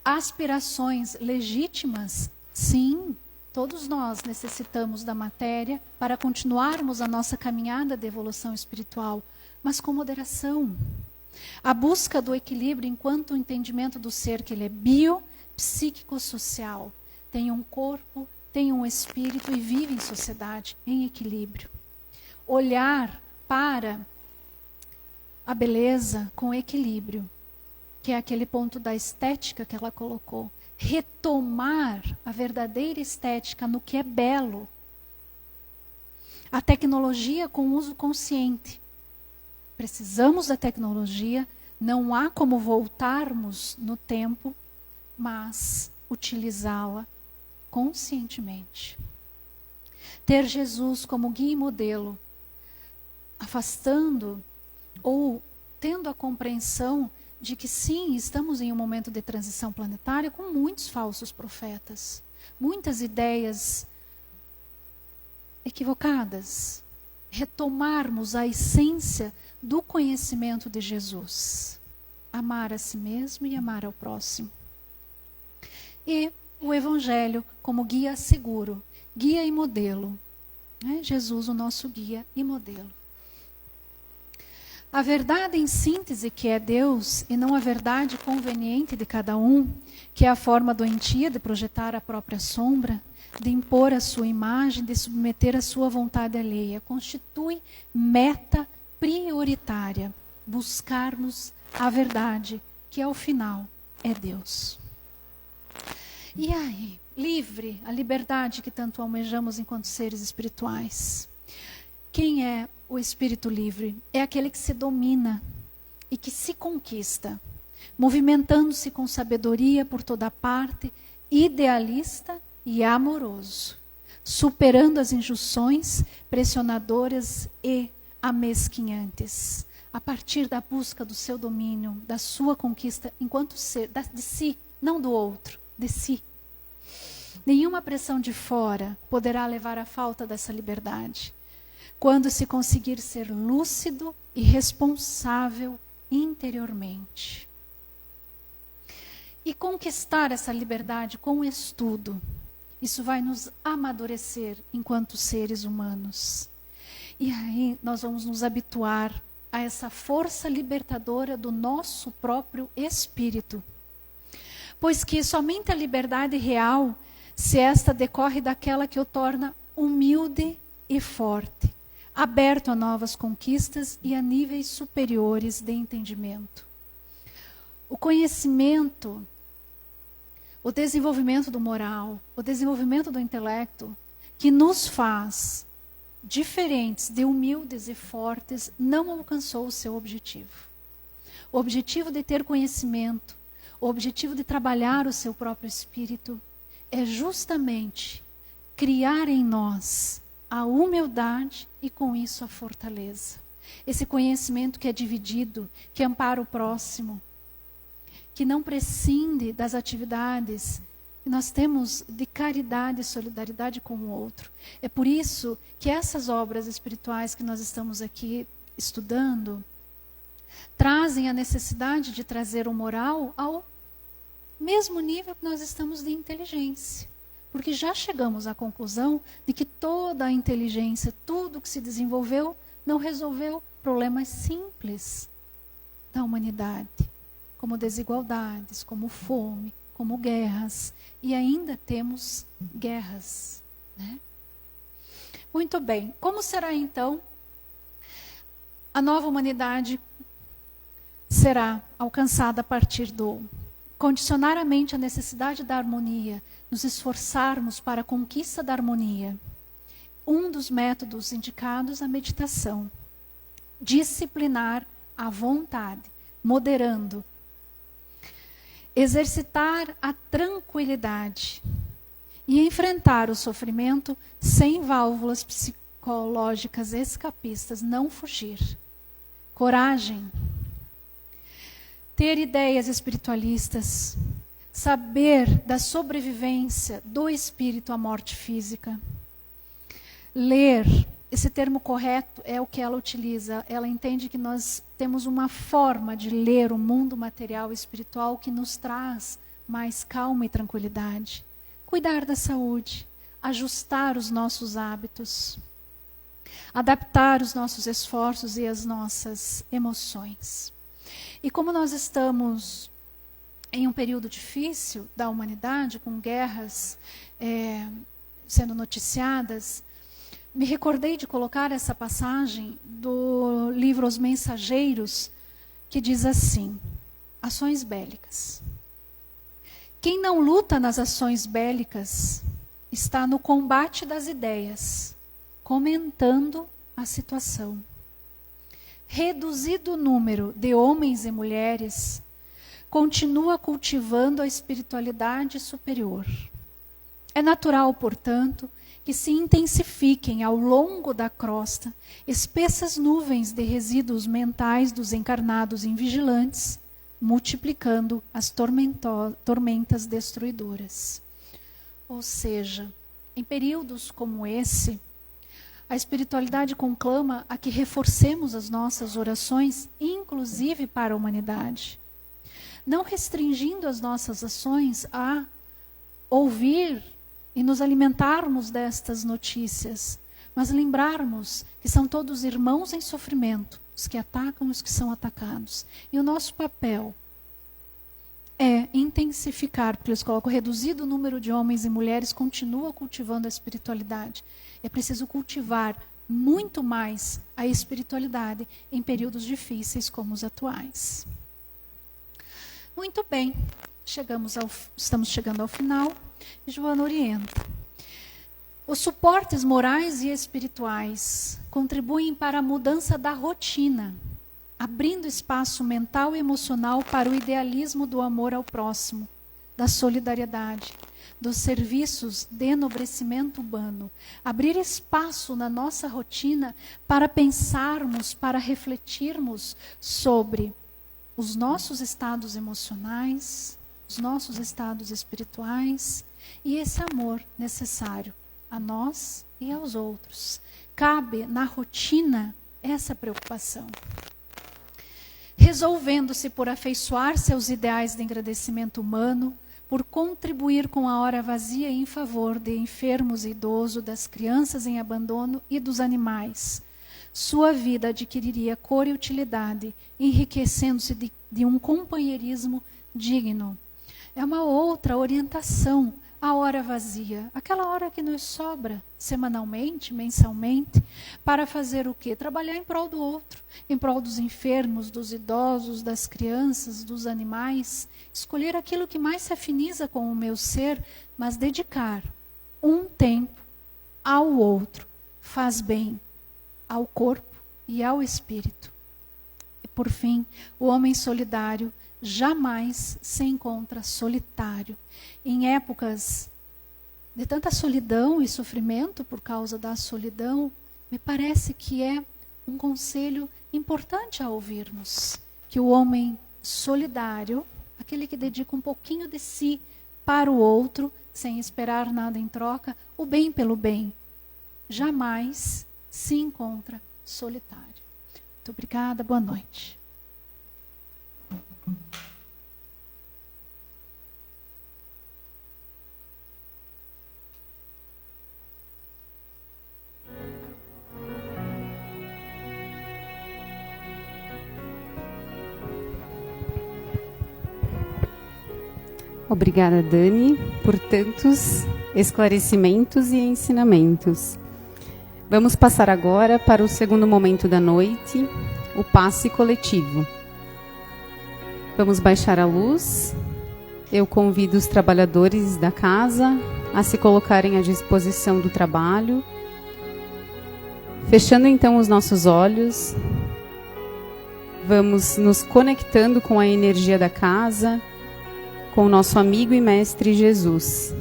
Aspirações legítimas, sim, todos nós necessitamos da matéria para continuarmos a nossa caminhada de evolução espiritual, mas com moderação. A busca do equilíbrio enquanto o entendimento do ser que ele é biopsíquico-social, tem um corpo, tem um espírito e vive em sociedade, em equilíbrio. Olhar para a beleza com equilíbrio, que é aquele ponto da estética que ela colocou. Retomar a verdadeira estética no que é belo. A tecnologia com uso consciente. Precisamos da tecnologia, não há como voltarmos no tempo, mas utilizá-la conscientemente. Ter Jesus como guia e modelo, afastando ou tendo a compreensão de que sim, estamos em um momento de transição planetária com muitos falsos profetas, muitas ideias equivocadas. Retomarmos a essência do conhecimento de Jesus. Amar a si mesmo e amar ao próximo. E o Evangelho como guia seguro, guia e modelo. Jesus, o nosso guia e modelo. A verdade em síntese, que é Deus, e não a verdade conveniente de cada um, que é a forma doentia de projetar a própria sombra, de impor a sua imagem, de submeter a sua vontade alheia, constitui meta prioritária. Buscarmos a verdade, que ao final é Deus. E aí, livre, a liberdade que tanto almejamos enquanto seres espirituais. Quem é o espírito livre? É aquele que se domina e que se conquista, movimentando-se com sabedoria por toda parte, idealista e amoroso, superando as injunções pressionadoras e amesquinhantes, a partir da busca do seu domínio, da sua conquista enquanto ser, de si, não do outro, de si. Nenhuma pressão de fora poderá levar à falta dessa liberdade, quando se conseguir ser lúcido e responsável interiormente. E conquistar essa liberdade com o estudo, isso vai nos amadurecer enquanto seres humanos. E aí nós vamos nos habituar a essa força libertadora do nosso próprio espírito. Pois que somente a liberdade real, se esta decorre daquela que o torna humilde e forte, aberto a novas conquistas e a níveis superiores de entendimento. O conhecimento, o desenvolvimento do moral, o desenvolvimento do intelecto, que nos faz diferentes de humildes e fortes, não alcançou o seu objetivo. O objetivo de ter conhecimento, o objetivo de trabalhar o seu próprio espírito, é justamente criar em nós a humildade e com isso a fortaleza. Esse conhecimento que é dividido, que ampara o próximo, que não prescinde das atividades que nós temos de caridade e solidariedade com o outro. É por isso que essas obras espirituais que nós estamos aqui estudando trazem a necessidade de trazer o moral ao mesmo nível que nós estamos de inteligência. Porque já chegamos à conclusão de que toda a inteligência, tudo que se desenvolveu, não resolveu problemas simples da humanidade, como desigualdades, como fome, como guerras. E ainda temos guerras, né? Muito bem. Como será então a nova humanidade? Será alcançada a partir do condicionar a mente à necessidade da harmonia, nos esforçarmos para a conquista da harmonia. Um dos métodos indicados, a meditação. Disciplinar a vontade, moderando. Exercitar a tranquilidade e enfrentar o sofrimento sem válvulas psicológicas escapistas, não fugir. Coragem. Ter ideias espiritualistas, saber da sobrevivência do espírito à morte física. Ler, esse termo correto é o que ela utiliza. Ela entende que nós temos uma forma de ler o mundo material e espiritual que nos traz mais calma e tranquilidade. Cuidar da saúde, ajustar os nossos hábitos, adaptar os nossos esforços e as nossas emoções. E como nós estamos em um período difícil da humanidade, com guerras sendo noticiadas, me recordei de colocar essa passagem do livro Os Mensageiros, que diz assim: ações bélicas. Quem não luta nas ações bélicas está no combate das ideias, comentando a situação. Reduzido o número de homens e mulheres, continua cultivando a espiritualidade superior. É natural, portanto, que se intensifiquem ao longo da crosta espessas nuvens de resíduos mentais dos encarnados invigilantes, multiplicando as tormentas destruidoras. Ou seja, em períodos como esse, a espiritualidade conclama a que reforcemos as nossas orações, inclusive para a humanidade. Não restringindo as nossas ações a ouvir e nos alimentarmos destas notícias, mas lembrarmos que são todos irmãos em sofrimento, os que atacam e os que são atacados. E o nosso papel é intensificar, porque eles colocam reduzido o número de homens e mulheres, continua cultivando a espiritualidade. É preciso cultivar muito mais a espiritualidade em períodos difíceis como os atuais. Muito bem, estamos chegando ao final. Joana orienta. Os suportes morais e espirituais contribuem para a mudança da rotina, abrindo espaço mental e emocional para o idealismo do amor ao próximo, da solidariedade, dos serviços de enobrecimento humano. Abrir espaço na nossa rotina para pensarmos, para refletirmos sobre os nossos estados emocionais, os nossos estados espirituais e esse amor necessário a nós e aos outros. Cabe na rotina essa preocupação. Resolvendo-se por afeiçoar seus ideais de engrandecimento humano, por contribuir com a hora vazia em favor de enfermos e idosos, das crianças em abandono e dos animais, sua vida adquiriria cor e utilidade, enriquecendo-se de um companheirismo digno. É uma outra orientação, a hora vazia, aquela hora que nos sobra semanalmente, mensalmente, para fazer o quê? Trabalhar em prol do outro, em prol dos enfermos, dos idosos, das crianças, dos animais, escolher aquilo que mais se afiniza com o meu ser, mas dedicar um tempo ao outro, faz bem ao corpo e ao espírito. E por fim, o homem solidário jamais se encontra solitário. Em épocas de tanta solidão e sofrimento por causa da solidão, me parece que é um conselho importante a ouvirmos, que o homem solidário, aquele que dedica um pouquinho de si para o outro, sem esperar nada em troca, o bem pelo bem, jamais se encontra solitário. Muito obrigada, boa noite. Obrigada, Dani, por tantos esclarecimentos e ensinamentos. Vamos passar agora para o segundo momento da noite, o passe coletivo. Vamos baixar a luz. Eu convido os trabalhadores da casa a se colocarem à disposição do trabalho. Fechando então os nossos olhos, vamos nos conectando com a energia da casa, com o nosso amigo e mestre Jesus,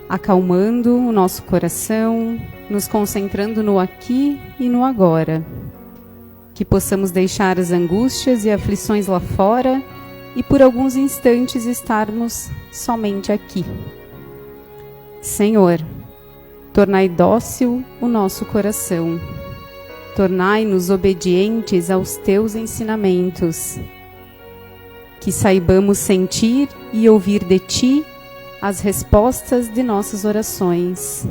acalmando o nosso coração, nos concentrando no aqui e no agora. Que possamos deixar as angústias e aflições lá fora e por alguns instantes estarmos somente aqui. Senhor, tornai dócil o nosso coração. Tornai-nos obedientes aos teus ensinamentos. Que saibamos sentir e ouvir de ti as respostas de nossas orações.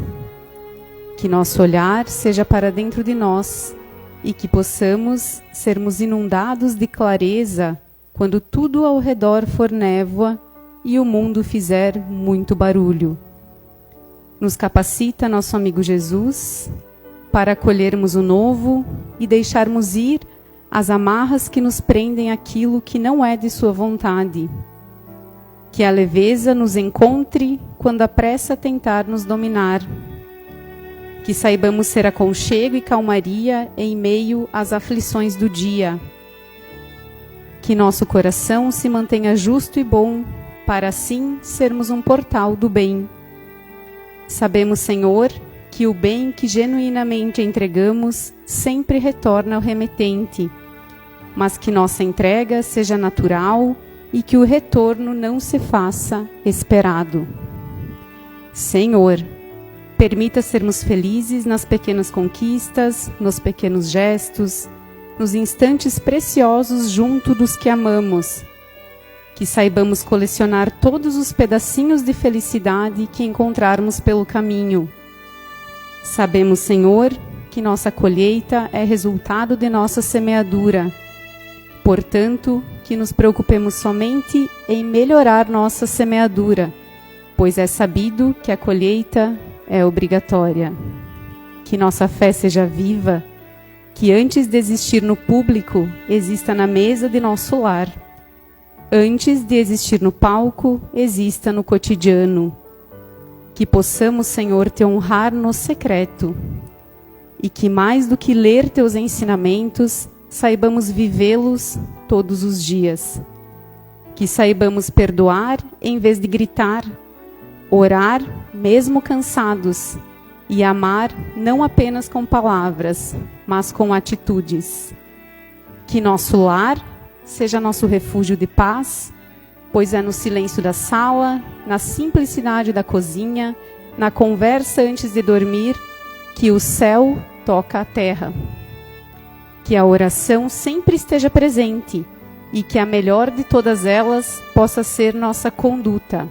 Que nosso olhar seja para dentro de nós e que possamos sermos inundados de clareza quando tudo ao redor for névoa e o mundo fizer muito barulho. Nos capacita nosso amigo Jesus para acolhermos o novo e deixarmos ir as amarras que nos prendem àquilo que não é de sua vontade. Que a leveza nos encontre quando a pressa tentar nos dominar. Que saibamos ser aconchego e calmaria em meio às aflições do dia. Que nosso coração se mantenha justo e bom, para assim sermos um portal do bem. Sabemos, Senhor, que o bem que genuinamente entregamos sempre retorna ao remetente, mas que nossa entrega seja natural e que o retorno não se faça esperado. Senhor, permita sermos felizes nas pequenas conquistas, nos pequenos gestos, nos instantes preciosos junto dos que amamos. Que saibamos colecionar todos os pedacinhos de felicidade que encontrarmos pelo caminho. Sabemos, Senhor, que nossa colheita é resultado de nossa semeadura. Portanto, que nos preocupemos somente em melhorar nossa semeadura, pois é sabido que a colheita é obrigatória. Que nossa fé seja viva, que antes de existir no público, exista na mesa de nosso lar. Antes de existir no palco, exista no cotidiano. Que possamos, Senhor, te honrar no secreto. E que mais do que ler teus ensinamentos, saibamos vivê-los todos os dias. Que saibamos perdoar em vez de gritar, orar mesmo cansados e amar não apenas com palavras, mas com atitudes. Que nosso lar seja nosso refúgio de paz, pois é no silêncio da sala, na simplicidade da cozinha, na conversa antes de dormir, que o céu toca a terra. Que a oração sempre esteja presente e que a melhor de todas elas possa ser nossa conduta.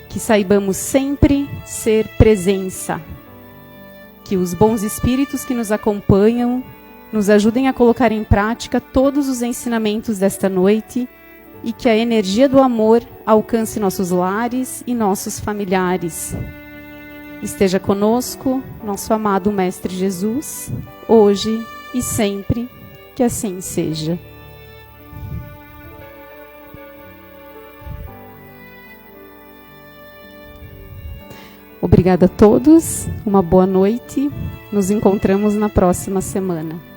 Que saibamos sempre ser presença. Que os bons espíritos que nos acompanham nos ajudem a colocar em prática todos os ensinamentos desta noite e que a energia do amor alcance nossos lares e nossos familiares. Esteja conosco, nosso amado Mestre Jesus, hoje e sempre, que assim seja. Obrigada a todos, uma boa noite, nos encontramos na próxima semana.